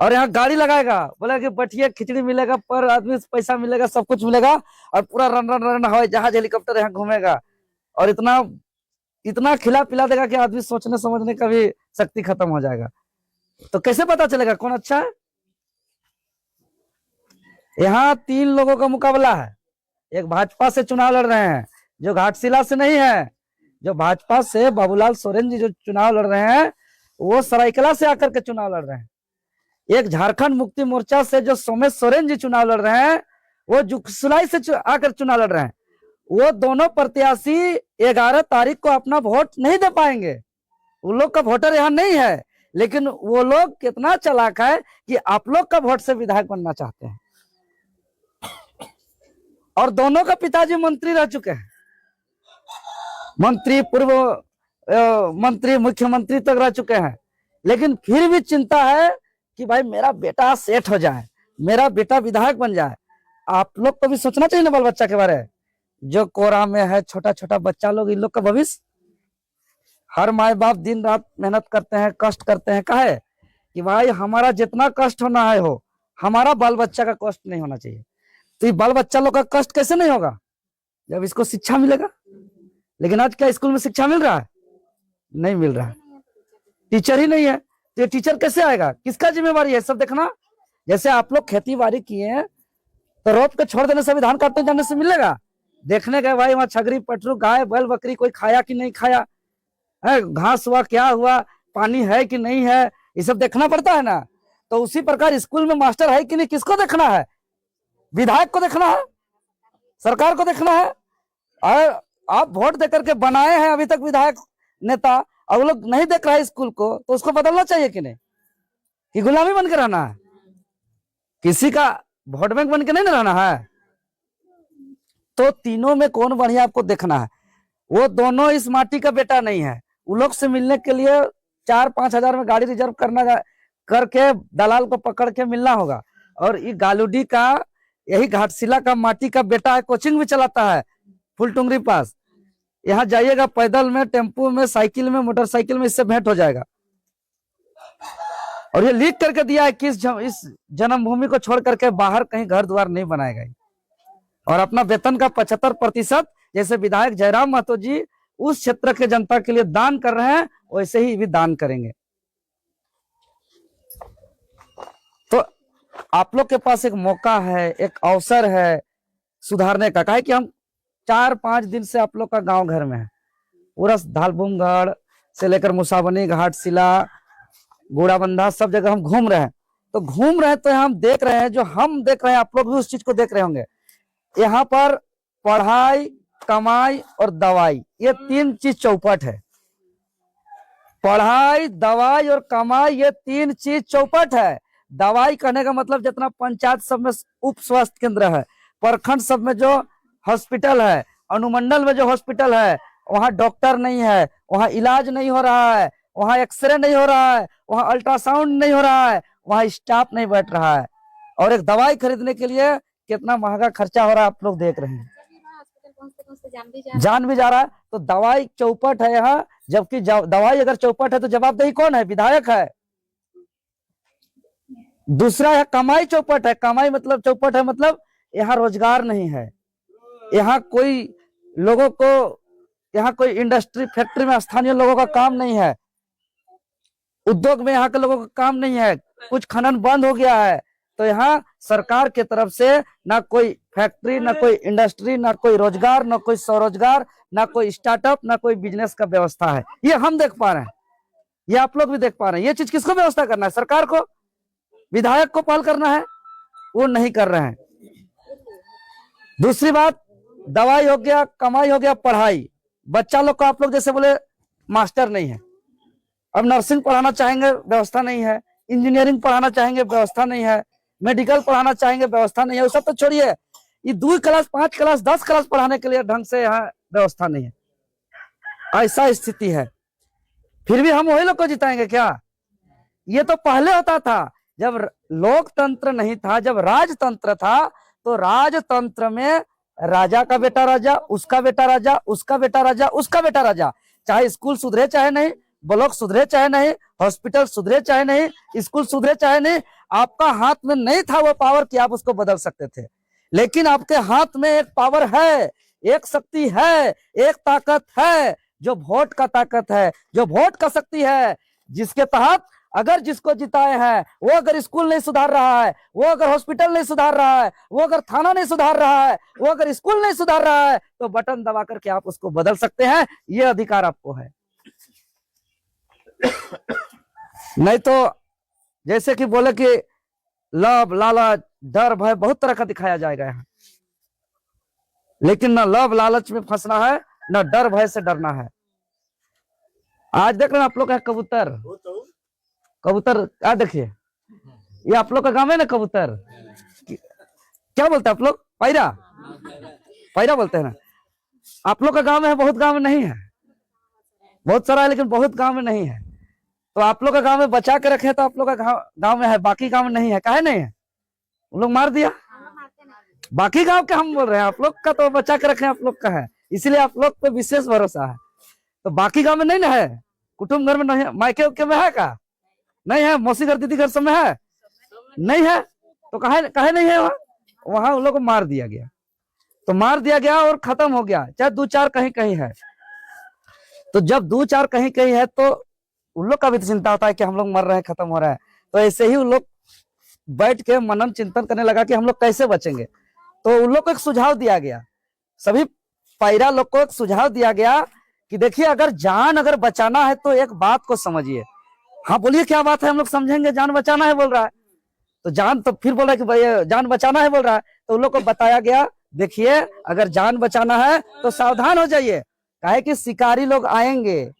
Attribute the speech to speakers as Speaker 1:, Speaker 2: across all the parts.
Speaker 1: और यहाँ गाड़ी लगाएगा, बोला कि बैठिए खिचड़ी मिलेगा, पर आदमी पैसा मिलेगा, सब कुछ मिलेगा, और पूरा रन रन रन हवाई जहाज हेलीकॉप्टर यहाँ घूमेगा, और इतना इतना खिला पिला देगा कि आदमी सोचने समझने का भी शक्ति खत्म हो जाएगा। तो कैसे पता चलेगा कौन अच्छा है? यहाँ 3 लोगों का मुकाबला है। एक भाजपा से चुनाव लड़ रहे हैं जो घाटशिला से नहीं है, जो भाजपा से बाबूलाल सोरेन जी जो चुनाव लड़ रहे हैं वो सरायकला से आकर के चुनाव लड़ रहे हैं। एक झारखंड मुक्ति मोर्चा से जो सोमेश सोरेन जी चुनाव लड़ रहे हैं वो जुगसुलाई से आकर चुनाव लड़ रहे हैं। वो दोनों प्रत्याशी 11 तारीख को अपना वोट नहीं दे पाएंगे, उन लोग का वोटर यहाँ नहीं है, लेकिन वो लोग कितना चालाक है कि आप लोग का वोट से विधायक बनना चाहते हैं। और दोनों का पिताजी मंत्री रह चुके हैं, मंत्री, पूर्व मंत्री, मुख्यमंत्री तक रह चुके हैं, लेकिन फिर भी चिंता है कि भाई मेरा बेटा सेठ हो जाए, मेरा बेटा विधायक बन जाए। आप लोग को भी सोचना चाहिए ना बाल बच्चा के बारे में, जो कोरा में है, छोटा छोटा बच्चा लोग, इन लोग का भविष्य। हर माए बाप दिन रात मेहनत करते हैं, कष्ट करते हैं, काहे कि भाई हमारा जितना कष्ट होना है हो, हमारा बाल बच्चा का कष्ट नहीं होना चाहिए। तो ये बाल बच्चा लोग का कष्ट कैसे नहीं होगा जब इसको शिक्षा मिलेगा। लेकिन आज क्या स्कूल में शिक्षा मिल रहा है? नहीं मिल रहा है, टीचर ही नहीं है, तो ये टीचर कैसे आएगा? किसका जिम्मेवारी है सब देखना। जैसे आप लोग खेती बाड़ी किए तो रोप के छोड़ देने से भी धान काटने जाने से मिलेगा? देखने गए भाई वहां छगरी पटरू गाय बैल बकरी कोई खाया कि नहीं खाया है, घास हुआ क्या हुआ, पानी है कि नहीं है, ये सब देखना पड़ता है ना। तो उसी प्रकार स्कूल में मास्टर है कि नहीं, किसको देखना है? विधायक को देखना है, सरकार को देखना है। और आप वोट देकर के बनाए हैं अभी तक विधायक नेता, और वो लोग नहीं देख रहा है स्कूल को, तो उसको बदलना चाहिए कि नहीं? कि गुलामी बन के रहना है, किसी का वोट बैंक बन के नहीं रहना है। तो तीनों में कौन बढ़िया आपको देखना है। वो दोनों इस माटी का बेटा नहीं है। उन लोग से मिलने के लिए 4-5 हजार में गाड़ी रिजर्व करके दलाल को पकड़ के मिलना होगा। और ये गालूडी का, यही घाटशिला का माटी का बेटा है, कोचिंग भी चलाता है फुलटुंगरी पास। यहाँ जाइएगा पैदल में, टेम्पू में, साइकिल में, मोटरसाइकिल में, इससे भेंट हो जाएगा। और ये लिख करके दिया है कि इस जन्मभूमि को छोड़ करके बाहर कहीं घर द्वार नहीं बनाएगा। और अपना वेतन का 75% जैसे विधायक जयराम महतो जी उस क्षेत्र के जनता के लिए दान कर रहे हैं, वैसे ही भी दान करेंगे। तो आप लोग के पास एक मौका है, एक अवसर है सुधारने का। काहे कि हम 4-5 दिन से आप लोग का गांव घर में है, पूरा धालबुमगढ़ से लेकर मुसाबनी, घाटशिला, गुड़ाबंधा, सब जगह हम घूम रहे हैं। तो घूम रहे हैं तो हम देख रहे हैं, जो हम देख रहे हैं आप लोग भी उस चीज को देख रहे होंगे। यहाँ पर पढ़ाई, कमाई और दवाई, ये 3 चीज चौपट है। पढ़ाई, दवाई और कमाई, ये 3 चीज चौपट है। दवाई कहने का मतलब जितना पंचायत सब में उप स्वास्थ्य केंद्र है, प्रखंड सब में जो हॉस्पिटल है, अनुमंडल में जो हॉस्पिटल है, वहां डॉक्टर नहीं है, वहां इलाज नहीं हो रहा है, वहां एक्सरे नहीं हो रहा है, वहां अल्ट्रासाउंड नहीं हो रहा है, वहां स्टाफ नहीं बैठ रहा है। और एक दवाई खरीदने के लिए कितना महंगा खर्चा हो रहा है आप लोग देख रहे हैं, जान भी जा रहा है। तो दवाई चौपट है यहाँ, जबकि दवाई अगर चौपट है तो जवाबदेही कौन है? विधायक है। दूसरा है कमाई चौपट है। कमाई मतलब चौपट है, मतलब यहाँ रोजगार नहीं है, यहाँ कोई लोगों को, यहाँ कोई इंडस्ट्री फैक्ट्री में स्थानीय लोगों का काम नहीं है, उद्योग में यहाँ के लोगों का काम नहीं है, कुछ खनन बंद हो गया है। तो यहाँ सरकार की तरफ से ना कोई फैक्ट्री, ना कोई इंडस्ट्री, ना कोई रोजगार, ना कोई स्वरोजगार, ना कोई स्टार्टअप, ना कोई बिजनेस का व्यवस्था है। ये हम देख पा रहे हैं, ये आप लोग भी देख पा रहे हैं। ये चीज किसको व्यवस्था करना है? सरकार को, विधायक को पहल करना है, वो नहीं कर रहे हैं। दूसरी बात, दवाई हो गया, कमाई हो गया, पढ़ाई। बच्चा लोग को आप लोग जैसे बोले मास्टर नहीं है, अब नर्सिंग पढ़ाना चाहेंगे व्यवस्था नहीं है, इंजीनियरिंग पढ़ाना चाहेंगे व्यवस्था नहीं है, मेडिकल पढ़ाना चाहेंगे व्यवस्था नहीं है। वो सब तो छोड़िए, ये 2 क्लास, 5 क्लास, 10 क्लास पढ़ाने के लिए ढंग से यहाँ व्यवस्था नहीं है। ऐसा स्थिति है। फिर भी हम वही लोग को जिताएंगे क्या? ये तो पहले होता था जब लोकतंत्र नहीं था, जब राजतंत्र था। तो राजतंत्र में राजा का बेटा राजा, उसका बेटा राजा, उसका बेटा राजा, उसका बेटा राजा। चाहे स्कूल सुधरे चाहे नहीं, ब्लॉक सुधरे चाहे नहीं, हॉस्पिटल सुधरे चाहे नहीं, स्कूल सुधरे चाहे नहीं, आपका हाथ में नहीं था वो पावर कि आप उसको बदल सकते थे, लेकिन आपके हाथ में एक पावर है, एक शक्ति है, एक ताकत है, जो वोट का ताकत है, जो वोट का शक्ति है, जिसके तहत अगर जिसको जिताए हैं वो अगर स्कूल नहीं सुधार रहा है, वो अगर हॉस्पिटल नहीं सुधार रहा है, वो अगर थाना नहीं सुधार रहा है, वो अगर स्कूल नहीं सुधार रहा है, तो बटन दबा करके आप उसको बदल सकते हैं। ये अधिकार आपको है। नहीं तो जैसे कि बोले कि लव लालच डर भय बहुत तरह का दिखाया जाएगा यहाँ, लेकिन न लव लालच में फंसना है, न डर भय से डरना है। आज देख रहे हैं आप लोग का कबूतर, कबूतर क्या देखिए, ये आप लोग का गांव है ना, कबूतर क्या बोलते हैं आप लोग, पैरा, पैरा बोलते हैं ना। आप लोग का गांव में है, बहुत गांव में नहीं है, बहुत सारा है लेकिन बहुत गांव में नहीं है। तो आप लोग का गांव में बचा के रखे तो आप लोग का गांव में है, बाकी गांव में नहीं है। काहे नहीं है? उन लोग मार दिया। बाकी गांव के हम बोल रहे हैं, आप लोग का तो बचा के रखे, आप लोग का है, इसलिए आप लोग पे विशेष भरोसा है। तो बाकी गांव में नहीं ना है, कुटुंब घर में नहीं है, मायके उके में है का नहीं है, मौसी घर दीदी घर सब में है नहीं है, तो कहे नहीं है वहां उन लोग को मार दिया गया। तो मार दिया गया और खत्म हो गया, चाहे दो चार कहीं कहीं है। तो जब दो चार कहीं कहीं है तो उन लोग का भी चिंता होता है कि हम लोग मर रहे हैं, खत्म हो रहा है। तो ऐसे ही उन लोग बैठ के मनन चिंतन करने लगा कि हम लोग कैसे बचेंगे। तो उन लोग को एक सुझाव दिया गया, सभी पैरा लोग को एक सुझाव दिया गया कि देखिए अगर जान अगर बचाना है तो एक बात को समझिए। हाँ बोलिए क्या बात है, हम लोग समझेंगे, जान बचाना है बोल रहा है तो जान, तो फिर बोल रहा है कि भाई जान बचाना है बोल रहा है। तो उन लोग को बताया गया देखिए अगर जान बचाना है तो सावधान हो जाइए, काहे कि शिकारी लोग आएंगे,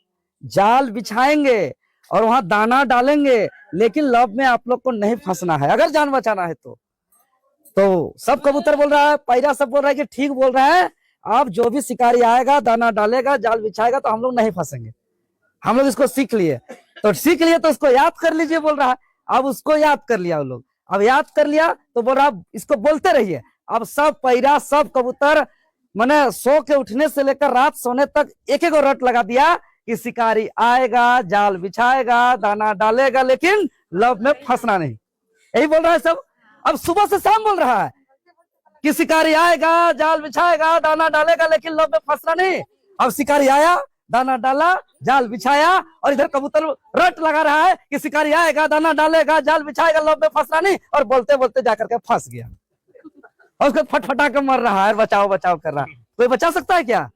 Speaker 1: जाल बिछाएंगे और वहां दाना डालेंगे, लेकिन लब में आप लोग को नहीं फंसना है अगर जान बचाना है तो सब कबूतर बोल रहा है, पैरा सब बोल रहा है कि ठीक बोल रहा है, आप जो भी शिकारी आएगा दाना डालेगा जाल बिछाएगा तो हम लोग नहीं फंसेंगे, हम लोग इसको सीख लिए। तो सीख लिए तो उसको याद कर लीजिए बोल रहा है। अब उसको याद कर लिया वो लोग, अब याद कर लिया तो बोल रहा इसको बोलते रहिए। अब सब पैरा सब कबूतर मैंने सो के उठने से लेकर रात सोने तक एक एक रट लगा दिया कि शिकारी आएगा, जाल बिछाएगा, दाना डालेगा, लेकिन लब में फंसना नहीं। यही बोल रहा है सब। अब सुबह से शाम बोल रहा है कि शिकारी आएगा, जाल बिछाएगा, दाना डालेगा, लेकिन लब में फंसना नहीं। अब शिकारी आया, दाना डाला, जाल बिछाया, और इधर कबूतर रट लगा रहा है कि शिकारी आएगा, दाना डालेगा, जाल बिछाएगा, लब में फंसना नहीं, और बोलते बोलते जाकर के फंस गया और उसको फटफटा कर मर रहा है, बचाओ बचाओ कर रहा है। कोई बचा सकता है क्या?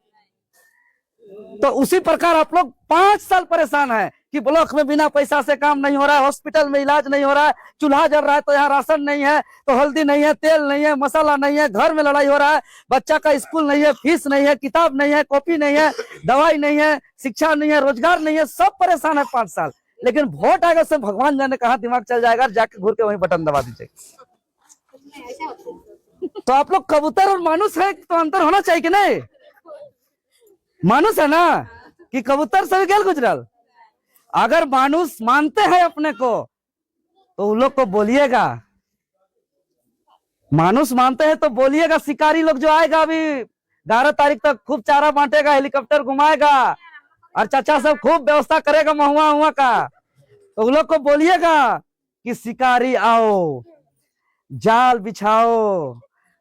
Speaker 1: तो उसी प्रकार आप लोग 5 साल परेशान है कि ब्लॉक में बिना पैसा से काम नहीं हो रहा है, हॉस्पिटल में इलाज नहीं हो रहा है, चूल्हा जल रहा है तो यहाँ राशन नहीं है, तो हल्दी नहीं है, तेल नहीं है, मसाला नहीं है, घर में लड़ाई हो रहा है, बच्चा का स्कूल नहीं है, फीस नहीं है, किताब नहीं है, कॉपी नहीं है, दवाई नहीं है, शिक्षा नहीं है, रोजगार नहीं है, सब परेशान है 5 साल। लेकिन वोट आएगा से भगवान जाने कहाँ दिमाग चल जाएगा, जाके घूर के वहीं बटन दबा दीजिए। तो आप लोग कबूतर और मानुस है तो अंतर होना चाहिए कि नहीं? मानुस है ना कि कबूतर से गेल गुजरल। अगर मानुस मानते हैं अपने को तो उन लोग को बोलिएगा, मानुस मानते हैं तो बोलिएगा। शिकारी लोग जो आएगा अभी 11 तारीख तक खूब चारा बांटेगा, हेलीकॉप्टर घुमाएगा और चाचा सब खूब व्यवस्था करेगा महुआ हुआ का, तो उन लोग को बोलिएगा कि शिकारी आओ, जाल बिछाओ,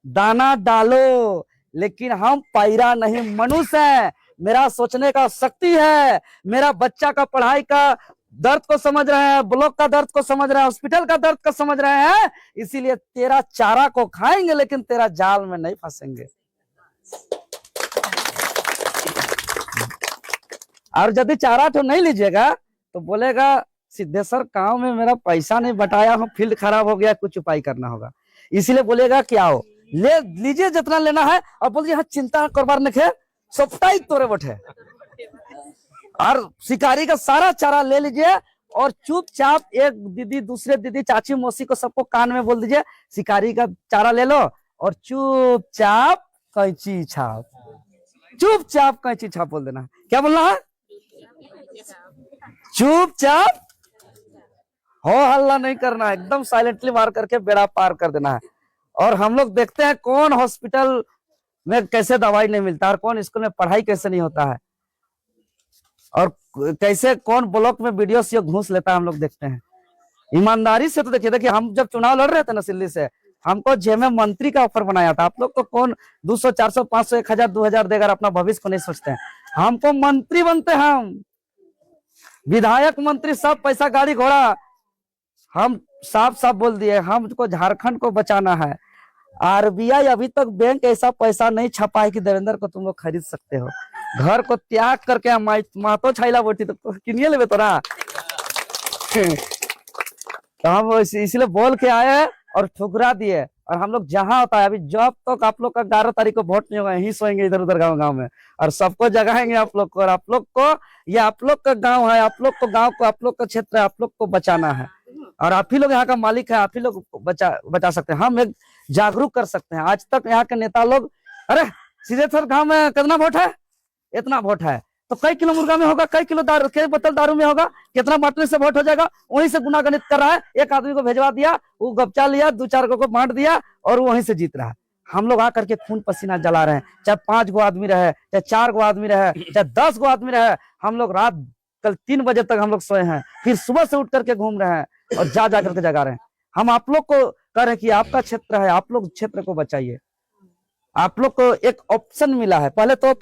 Speaker 1: दाना डालो, लेकिन हम पैरा नहीं मनुष्य है, मेरा सोचने का शक्ति है, मेरा बच्चा का पढ़ाई का दर्द को समझ रहे हैं, ब्लॉक का दर्द को समझ रहे हैं, हॉस्पिटल का दर्द को समझ रहे हैं, इसीलिए तेरा चारा को खाएंगे लेकिन तेरा जाल में नहीं फंसेंगे। और यदि चारा तो नहीं लीजिएगा तो बोलेगा सिद्धेश्वर गांव में मेरा पैसा नहीं बटाया हूं, फील्ड खराब हो गया, कुछ उपाय करना होगा, इसीलिए बोलेगा कि आओ ले लीजिए जितना लेना है, और बोलिए हाँ चिंता करबार नखे सबटाई तोरे बैठे, और शिकारी का सारा चारा ले लीजिए और चुपचाप एक दीदी दूसरे दीदी चाची मौसी को सबको कान में बोल दीजिए शिकारी का चारा ले लो और चुपचाप कैंची छाप, चुपचाप कैंची छाप बोल देना। क्या बोलना है? चुपचाप, हो हल्ला नहीं करना है, एकदम साइलेंटली मार करके बेड़ा पार कर देना है। और हम लोग देखते हैं कौन हॉस्पिटल में कैसे दवाई नहीं मिलता और कौन स्कूल में पढ़ाई कैसे नहीं होता है, और कैसे कौन ब्लॉक में वीडियो से घूस लेता है, हम लोग देखते हैं। ईमानदारी से तो देखिए, देखिए हम जब चुनाव लड़ रहे थे ना दिल्ली से, हमको जेएमएम मंत्री का ऑफर बनाया था। आप लोग तो कौन 200 400 500 1000 2000 देकर अपना भविष्य को नहीं सोचते हैं। हमको मंत्री बनते हैं, हम विधायक मंत्री सब पैसा गाड़ी घोड़ा। हम साफ साफ बोल दिए, हमको झारखंड को बचाना है। आरबीआई अभी तक बैंक ऐसा पैसा नहीं छपा है कि देवेंद्र को तुम लोग खरीद सकते हो। घर को त्याग करके मातो छाइला बोटी तो किनिए लेवे तो ना। तो हम इसलिए बोल के आए और ठुकरा दिए। और हम लोग जहां होता है, अभी जब तक आप लोग का 11 तारीख को वोट नहीं होगा, यहीं सोएंगे इधर उधर गाँव गाँव में, और सबको जगाएंगे आप लोग को। और आप लोग को, ये आप लोग का गाँव है, आप लोग को गाँव को, आप लोग का क्षेत्र है, आप लोग को बचाना है। और आप ही लोग यहाँ का मालिक है, आप ही लोग बचा सकते हैं। हम एक जागरूक कर सकते हैं। आज तक यहाँ के नेता लोग, अरे सीधे सर गाँव में कितना वोट है, इतना वोट है, तो कई किलो मुर्गा में होगा, कई किलो दारू, कई बोतल दारू में होगा, कितना बांटने से वोट हो जाएगा, वहीं से गुना गणित कर रहा है। एक आदमी को भेजवा दिया, वो गपचा लिया, 2-4 को बांट दिया और वो वहीं से जीत रहा है। हम लोग आकर के खून पसीना जला रहे हैं, चाहे 5 गो आदमी रहे, चाहे 4 गो आदमी रहे, चाहे 10 गो आदमी रहे। हम लोग रात कल 3 बजे तक हम लोग सोए हैं, फिर सुबह से उठ करके घूम रहे हैं और जा करके जगा रहे हैं। हम आप लोग को कह रहे हैं कि आपका क्षेत्र है, आप लोग क्षेत्र को बचाइए। आप लोग को एक ऑप्शन मिला है, पहले तो